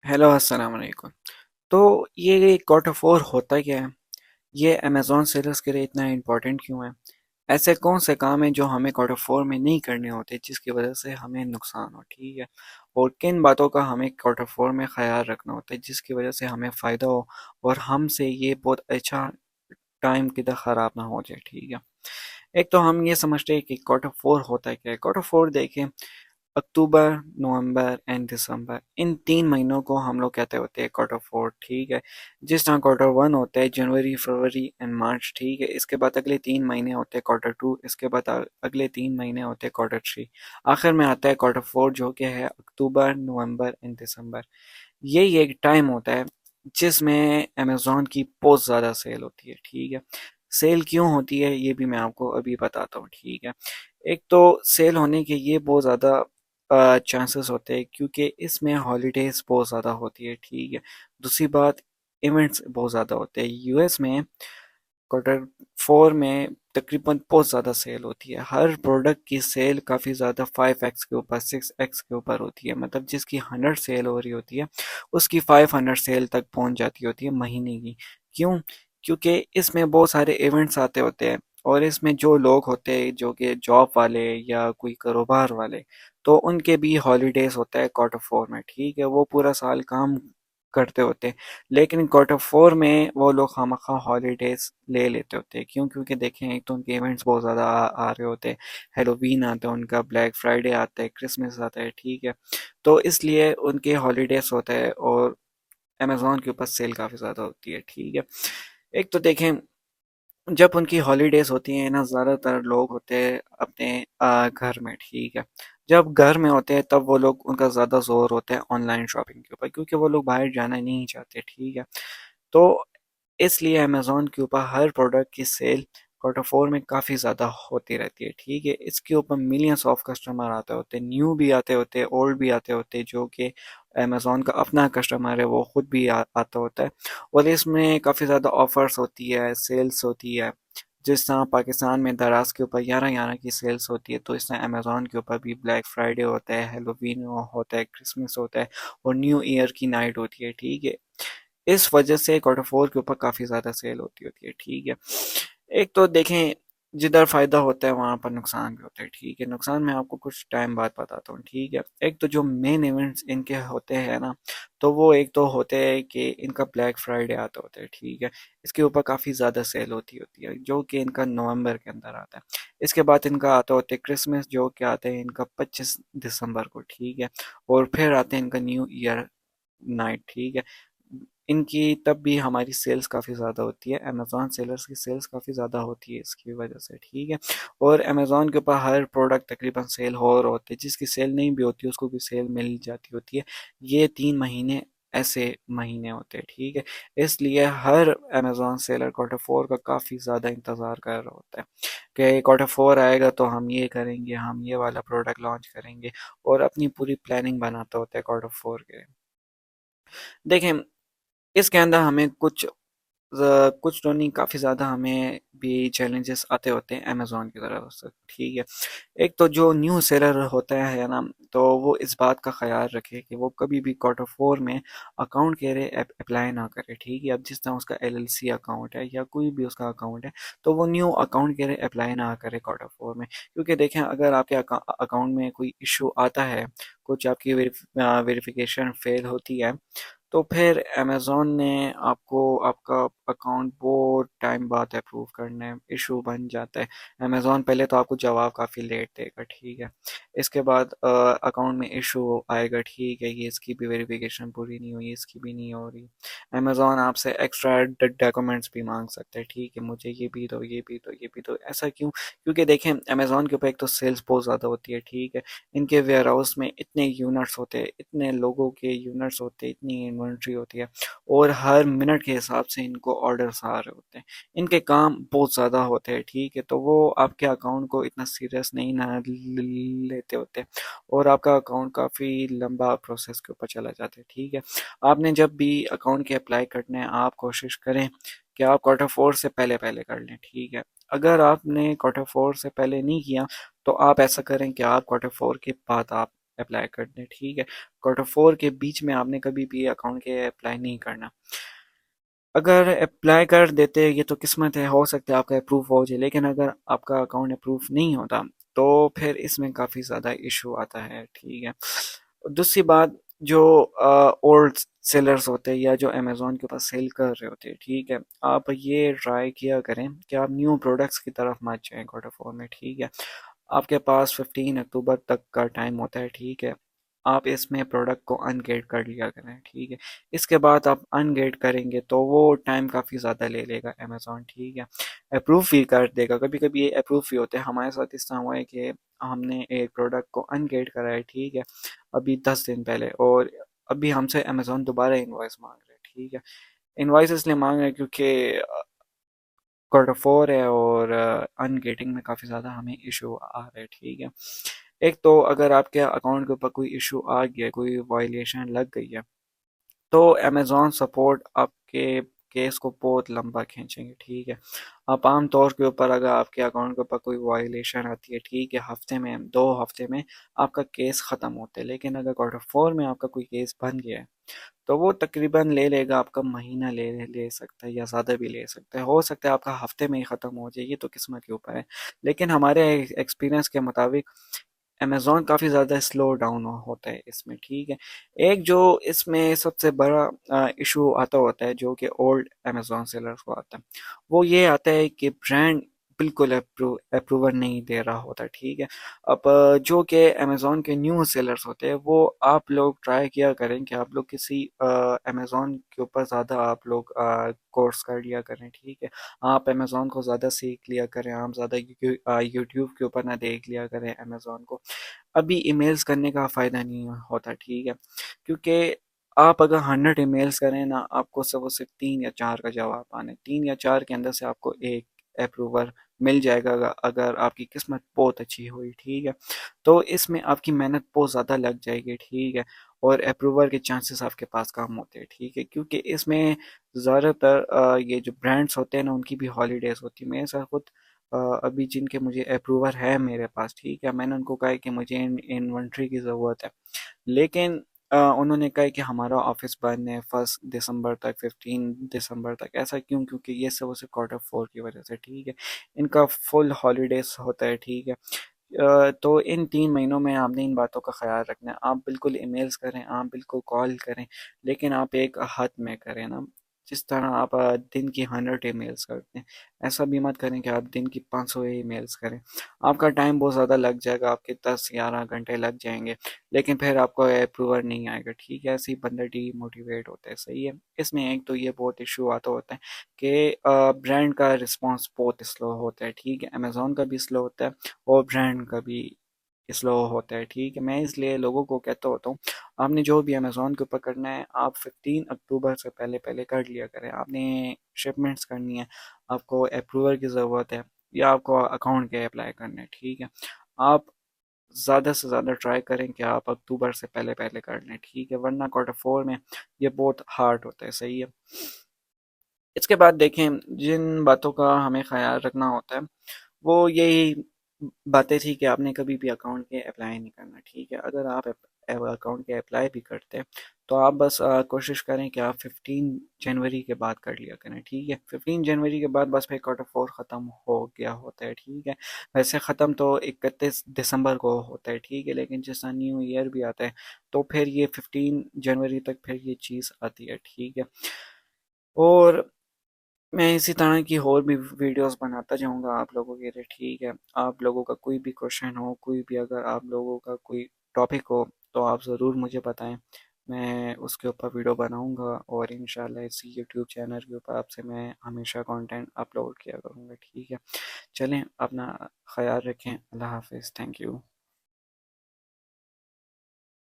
Hello अस्सलाम वालेकुम। तो ये क्वार्टर फोर होता क्या है? ये अमेजोन सेलर्स के लिए इतना इम्पोर्टेंट क्यों है? ऐसे कौन से काम हैं जो हमें क्वार्टर फोर में नहीं करने होते जिसकी वजह से हमें नुकसान हो, ठीक है? और किन बातों का हमें क्वार्टर फोर में ख्याल रखना होता है जिसकी वजह से हमें फ़ायदा हो और हमसे ये बहुत अच्छा टाइम किधर ख़राब ना हो जाए, ठीक है? एक तो हम ये समझते हैं कि क्वार्टर फोर होता है क्या है। क्वार्टर फोर देखें, अक्टूबर, नवंबर एंड दिसंबर, इन 3 महीनों को हम लोग कहते होते हैं क्वार्टर फोर, ठीक है? जिस तरह क्वार्टर वन होता है जनवरी, फरवरी एंड मार्च, ठीक है? इसके बाद अगले 3 महीने होते हैं क्वार्टर टू, इसके बाद अगले 3 महीने होते हैं क्वार्टर थ्री। आखिर में आता है क्वार्टर फोर जो कि है अक्टूबर, नवंबर एंड दिसंबर। यही एक टाइम होता है जिसमें अमेज़न की बहुत ज़्यादा सेल होती है, ठीक है? सेल क्यों होती है ये भी मैं आपको अभी बताता हूँ, ठीक है? एक तो सेल होने के ये बहुत ज़्यादा चांसेस होते हैं क्योंकि इसमें हॉलीडेज बहुत ज़्यादा होती है, ठीक है? दूसरी बात, इवेंट्स बहुत ज़्यादा होते हैं यूएस में। क्वार्टर फोर में तकरीबन बहुत ज़्यादा सेल होती है। हर प्रोडक्ट की सेल काफ़ी ज़्यादा 5x के ऊपर, 6x के ऊपर होती है। मतलब जिसकी 100 सेल हो रही होती है उसकी 500 सेल तक पहुंच जाती होती है महीने की। क्यों? क्योंकि इसमें बहुत सारे इवेंट्स आते होते हैं और इसमें जो लोग होते हैं जो कि जॉब वाले या कोई कारोबार वाले, तो उनके भी हॉलीडेज होता है क्वार्टर फोर में, ठीक है? वो पूरा साल काम करते होते हैं, लेकिन क्वार्टर फोर में वो लोग खामखा हॉलीडेज ले लेते होते हैं। क्यों? क्योंकि देखें, एक तो उनके इवेंट्स बहुत ज़्यादा आ रहे होते हैं। हेलोवीन आता है उनका, ब्लैक फ्राइडे आता है, क्रिसमस आता है, ठीक है? तो इसलिए उनके हॉलीडेज होता है और अमेज़न के ऊपर सेल काफ़ी ज़्यादा होती है, ठीक है? एक तो देखें, जब उनकी हॉलीडेज होती हैं ना, ज़्यादातर लोग होते हैं अपने घर में, ठीक है? जब घर में होते हैं तब वो लोग, उनका ज़्यादा जोर होता है ऑनलाइन शॉपिंग के ऊपर क्योंकि वो लोग बाहर जाना नहीं चाहते, ठीक है? तो इसलिए अमेज़न के ऊपर हर प्रोडक्ट की सेल क्वार्टर फोर में काफ़ी ज़्यादा होती रहती है, ठीक है? इसके ऊपर मिलियंस ऑफ कस्टमर आते होते हैं, न्यू भी आते होते हैं, ओल्ड भी आते होते हैं। जो कि अमेज़न का अपना कस्टमर है वो खुद भी आता होता है। और इसमें काफ़ी ज़्यादा ऑफर्स होती है, सेल्स होती है। जिस तरह पाकिस्तान में दराज के ऊपर 11/11 की सेल्स होती है, तो इस तरह अमेज़न के ऊपर भी ब्लैक फ्राइडे होता है, हेलोवीन होता है, क्रिसमस होता है और न्यू ईयर की नाइट होती है, ठीक है? इस वजह से क्वार्टर फोर के ऊपर काफ़ी ज़्यादा सेल होती होती है, ठीक है? एक तो देखें, जिधर फ़ायदा होता है वहाँ पर नुकसान भी होता है, ठीक है? नुकसान मैं आपको कुछ टाइम बाद बताता हूँ, ठीक है? एक तो जो मेन इवेंट्स इनके होते हैं ना, तो वो एक तो होते हैं कि इनका ब्लैक फ्राइडे आता होता है, ठीक है? इसके ऊपर काफ़ी ज़्यादा सेल होती होती है जो कि इनका नवंबर के अंदर आता है। इसके बाद इनका आता होता है क्रिसमस जो कि आता है इनका 25 दिसंबर को, ठीक है? और फिर आते हैं इनका न्यू ईयर नाइट, ठीक है? इनकी तब भी हमारी सेल्स काफ़ी ज़्यादा होती है, अमेज़न सेलर्स की सेल्स काफ़ी ज़्यादा होती है इसकी वजह से, ठीक है? और अमेज़न के ऊपर हर प्रोडक्ट तकरीबन सेल हो रहा होता है, जिसकी सेल नहीं भी होती उसको भी सेल मिल जाती होती है। ये 3 महीने ऐसे महीने होते हैं, ठीक है? इसलिए हर अमेज़न सेलर क्वार्टर फोर का काफ़ी ज़्यादा इंतज़ार कर रहा होता है कि क्वार्टर फोर आएगा तो हम ये करेंगे, हम ये वाला प्रोडक्ट लॉन्च करेंगे, और अपनी पूरी प्लानिंग बनाता होता है क्वार्टर फोर के। देखें, इसके अंदर हमें कुछ तो नहीं, काफ़ी ज़्यादा हमें भी चैलेंजेस आते होते हैं अमेज़न की तरफ से, ठीक है? एक तो जो न्यू सेलर होता है ना, तो वो इस बात का ख्याल रखे कि वो कभी भी क्वार्टर फोर में अकाउंट के लिए अप्लाई ना करे, ठीक है? अब जिस तरह उसका एलएलसी अकाउंट है या कोई भी उसका अकाउंट है, तो वो न्यू अकाउंट के लिए अप्लाई ना करे क्वार्टर फोर में। क्योंकि देखें, अगर आपके अकाउंट में कोई इशू आता है, कुछ आपकी वेरिफिकेशन फेल होती है, तो फिर अमेज़न ने आपको आपका अकाउंट बहुत टाइम बाद अप्रूव करना है, इशू बन जाता है। अमेज़न पहले तो आपको जवाब काफ़ी लेट देगा, ठीक है? इसके बाद अकाउंट में इशू आएगा, ठीक है, ये इसकी भी वेरिफिकेशन पूरी नहीं हुई, इसकी भी नहीं हो रही। अमेज़न आपसे एक्स्ट्रा डॉक्यूमेंट्स भी मांग सकता है, ठीक है? मुझे ये भी दो, ये भी दो, ये भी दो। ऐसा क्यों? क्योंकि देखें, अमेज़न के ऊपर एक तो सेल्स बहुत ज़्यादा होती है, ठीक है? इनके वेयर हाउस में इतने यूनिट्स होते हैं, इतने लोगों के यूनिट्स होते हैं, इतनी इन्वेंट्री होती है, और हर मिनट के हिसाब से इनको ऑर्डर्स आ रहे होते हैं। इनके काम बहुत ज़्यादा होते हैं, ठीक है? तो वो आपके अकाउंट को इतना सीरियस नहीं ना लेते होते, और आपका अकाउंट काफ़ी लंबा प्रोसेस के ऊपर चला जाता है, ठीक है? आपने जब भी अकाउंट के अप्लाई करने हैं, आप कोशिश करें कि आप क्वार्टर फोर से पहले पहले कर लें, ठीक है? अगर आपने क्वार्टर फोर से पहले नहीं किया, तो आप ऐसा करें कि आप क्वार्टर फोर के बाद आप अप्लाई कर दें, ठीक है। क्वार्टर 4 के बीच में आपने कभी भी अकाउंट के अप्लाई नहीं करना। अगर अप्लाई कर देते ये तो किस्मत है, हो सकता है आपका अप्रूव हो जाए, लेकिन अगर आपका अकाउंट अप्रूव नहीं होता तो फिर इसमें काफ़ी ज़्यादा इशू आता है, ठीक है। दूसरी बात, जो ओल्ड सेलर्स होते हैं या जो अमेज़ोन के पास सेल कर रहे होते हैं, ठीक है, आप ये ट्राई किया करें कि आप न्यू प्रोडक्ट्स की तरफ मत जाएं क्वार्टर 4 में, ठीक है। आपके पास 15 अक्टूबर तक का टाइम होता है, ठीक है। आप इसमें प्रोडक्ट को अनगेट कर लिया करें, ठीक है। इसके बाद आप अनगेट करेंगे तो वो टाइम काफ़ी ज़्यादा ले लेगा अमेज़ॉन, ठीक है। अप्रूव भी कर देगा, कभी कभी ये अप्रूव भी होते हैं। हमारे साथ इस तरह हुआ है कि हमने एक प्रोडक्ट को अनगेट करा है, ठीक है, अभी 10 दिन पहले, और अभी हमसे अमेज़ॉन दोबारा इनवॉइस मांग रहे हैं, ठीक है। इनवॉइस इसलिए मांग रहे हैं क्योंकि क्वार्टर 4 है और अनगेटिंग में काफ़ी ज़्यादा हमें इशू आ रहा है, ठीक है। एक तो अगर आपके अकाउंट के ऊपर कोई इशू आ गया, कोई वायलेशन लग गई है, तो अमेज़ॉन सपोर्ट आपके केस को बहुत लंबा खींचेंगे, ठीक है। आप आम तौर के ऊपर अगर आपके अकाउंट के ऊपर कोई वायलेशन आती है, ठीक है, हफ्ते में 2 हफ्ते में आपका केस ख़त्म होता है। लेकिन अगर क्वार्टर 4 में आपका कोई केस बन गया है तो वो तकरीबन ले लेगा, आपका महीना ले ले सकता है या ज़्यादा भी ले सकता है। हो सकता है आपका हफ्ते में ही ख़त्म हो जाए, ये तो किस्मत के ऊपर है। लेकिन हमारे एक्सपीरियंस के मुताबिक अमेज़ॉन काफ़ी ज़्यादा स्लो डाउन होता है इसमें, ठीक है। एक जो इसमें सबसे बड़ा इशू आता होता है, जो कि ओल्ड अमेज़ॉन सेलर्स को आता है, वो ये आता है कि ब्रांड बिल्कुल अप्रूवल नहीं दे रहा होता, ठीक है। अब जो कि अमेज़ॉन के न्यू सेलर्स होते हैं, वो आप लोग ट्राई किया करें कि आप लोग किसी अमेज़ॉन के ऊपर ज़्यादा आप लोग कोर्स कर लिया करें, ठीक है। आप अमेज़ॉन को ज़्यादा सीख लिया करें, आप ज़्यादा यूट्यूब के ऊपर ना देख लिया करें अमेज़ॉन को। अभी ईमेल्स करने का फ़ायदा नहीं होता, ठीक है, क्योंकि आप अगर 100 ईमेल्स करें ना, आपको सब वो सिर्फ 3 या 4 का जवाब आना है। 3 या 4 के अंदर से आपको एक अप्रूवर मिल जाएगा, अगर आपकी किस्मत बहुत अच्छी हुई, ठीक है। तो इसमें आपकी मेहनत बहुत ज़्यादा लग जाएगी, ठीक है, और अप्रूवर के चांसेस आपके पास कम होते हैं, ठीक है, क्योंकि इसमें ज़्यादातर ये जो ब्रांड्स होते हैं ना, उनकी भी हॉलीडेज़ होती है। मेरे साथ खुद अभी जिनके मुझे अप्रूवर है मेरे पास, ठीक है, मैंने उनको कहा है कि मुझे इन्वेंट्री की ज़रूरत है, लेकिन उन्होंने कहा कि हमारा ऑफिस बंद है 1 दिसंबर तक, 15 दिसंबर तक। ऐसा क्यों? क्योंकि ये सब उसे क्वार्टर 4 की वजह से, ठीक है, इनका फुल हॉलीडेज होता है, ठीक है। तो इन 3 महीनों में आपने इन बातों का ख्याल रखना है। आप बिल्कुल ईमेल्स करें, आप बिल्कुल कॉल करें, लेकिन आप एक हद में करें ना। जिस तरह आप दिन की 100 ईमेल्स करते हैं, ऐसा भी मत करें कि आप दिन की 500 ईमेल्स करें। आपका टाइम बहुत ज़्यादा लग जाएगा, आपके 10-11 घंटे लग जाएंगे, लेकिन फिर आपको अप्रूवल नहीं आएगा, ठीक है। ऐसे ही बंदा डीमोटिवेट होता है, सही है। इसमें एक तो ये बहुत इशू आता होता है कि ब्रांड का रिस्पॉन्स बहुत स्लो होता है, ठीक है, अमेज़ोन का भी स्लो होता है और ब्रांड का भी स्लो होता है, ठीक है। मैं इसलिए लोगों को कहता होता हूँ, आपने जो भी अमेज़ोन के ऊपर करना है, आप 15 अक्टूबर से पहले पहले कर लिया करें। आपने शिपमेंट्स करनी है, आपको अप्रूवल की ज़रूरत है, या आपको अकाउंट के अप्लाई करने हैं, ठीक है। आप ज़्यादा से ज़्यादा ट्राई करें कि आप अक्टूबर से पहले पहले कर लें, ठीक है, वरना क्वार्टर 4 में ये बहुत हार्ड होता है, सही है। इसके बाद देखें, जिन बातों का हमें ख्याल रखना होता है, वो यही बातें थी कि आपने कभी भी अकाउंट के अप्लाई नहीं करना, ठीक है। अगर आप अकाउंट के अप्लाई भी करते हैं तो आप बस कोशिश करें कि आप 15 जनवरी के बाद कर लिया करें, ठीक है। 15 जनवरी के बाद बस फिर क्वार्टर 4 ख़त्म हो गया होता है, ठीक है। वैसे ख़त्म तो 31 दिसंबर को होता है, ठीक है, लेकिन जैसा न्यू ईयर भी आता है तो फिर ये 15 जनवरी तक फिर ये चीज़ आती है, ठीक है। और मैं इसी तरह की और भी वीडियोस बनाता जाऊंगा आप लोगों के लिए, ठीक है। आप लोगों का कोई भी क्वेश्चन हो, कोई भी अगर आप लोगों का कोई टॉपिक हो, तो आप ज़रूर मुझे बताएं। मैं उसके ऊपर वीडियो बनाऊंगा और इंशाल्लाह इसी यूट्यूब चैनल के ऊपर आपसे मैं हमेशा कंटेंट अपलोड किया करूंगा, ठीक है। चलें, अपना ख्याल रखें। अल्लाह हाफिज़। Thank you.